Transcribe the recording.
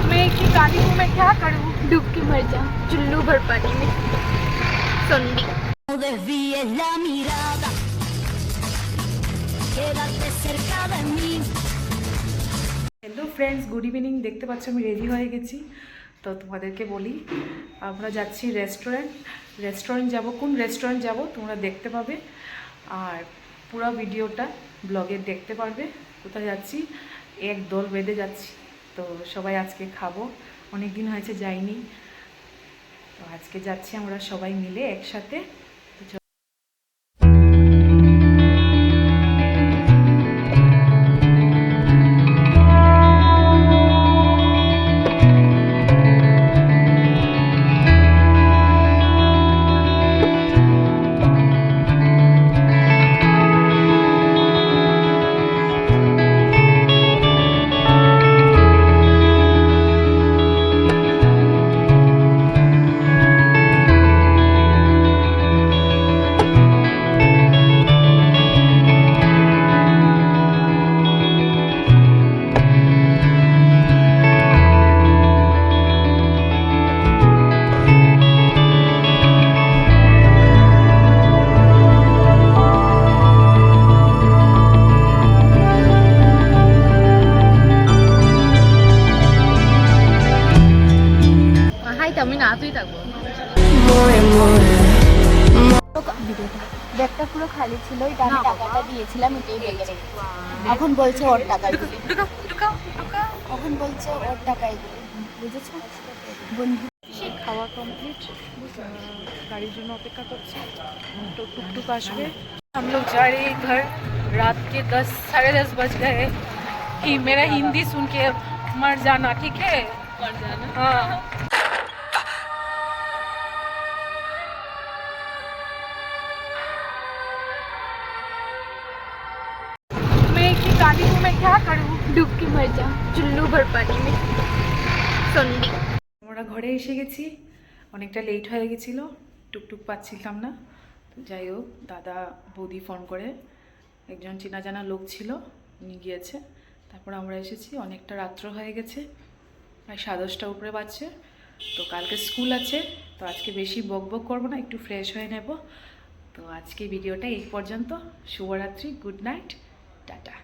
मैं की काली हूँ, मैं क्या करूँ, डूब के मर जाऊँ चुल्लू भर पानी में। सुंडी desvíes la mirada, quédate cerca de mí। Hello friends, good evening. দেখতে পাচ্ছ আমি রেডি হয়ে গেছি। তো তোমাদেরকে বলি, আমরা যাচ্ছি রেস্টুরেন্ট যাব। কোন রেস্টুরেন্ট যাব তোমরা দেখতে পাবে, আর পুরো ভিডিওটা ব্লগে দেখতে পারবে। কোথায় যাচ্ছি, এক দল বেঁধে যাচ্ছি। তো সবাই আজকে খাবো, অনেক দিন হয়েছে যাইনি। তো আজকে যাচ্ছি আমরা সবাই মিলে একসাথে। আমি না তুই থাকবো। ব্যাগটা পুরো খালি ছিল, এটা আমি টাকাটা দিয়েছিলাম, এটাই ব্যাগে রেখেছি। এখন বলছে ওর টাকা দিবে, এখন বলছে ওর টাকাই দিবে, বুঝেছো বন্ধু। খাওয়া কমপ্লিট, গাড়ির জন্য অপেক্ষা করছি, তো টুকটুক আসবে। हम लोग जा रहे हैं घर। रात के 10 साढ़े 10 बज गए। मेरा हिंदी सुन के मर जाना, ठीक है? मर जाना, हाँ। काली हूँ, मैं क्या करूँ, डूब के मर जाऊँ चुल्लू भर पानी में। सुंडी আমরা ঘরে এসে গেছি, অনেকটা লেট হয়ে গেছিলো, টুকটুক পাচ্ছিলাম না। যাই হোক, দাদা বৌদি ফোন করে, একজন চেনা জানা লোক ছিল, উনি গিয়েছে। তারপর আমরা এসেছি, অনেকটা রাত্র হয়ে গেছে, প্রায় 10:30 উপরে বাজছে। তো কালকে স্কুল আছে, তো আজকে বেশি বক বক করবো না, একটু ফ্রেশ হয়ে নেব। তো আজকে ভিডিওটা এই পর্যন্ত। শুভরাত্রি, গুড নাইট, টাটা।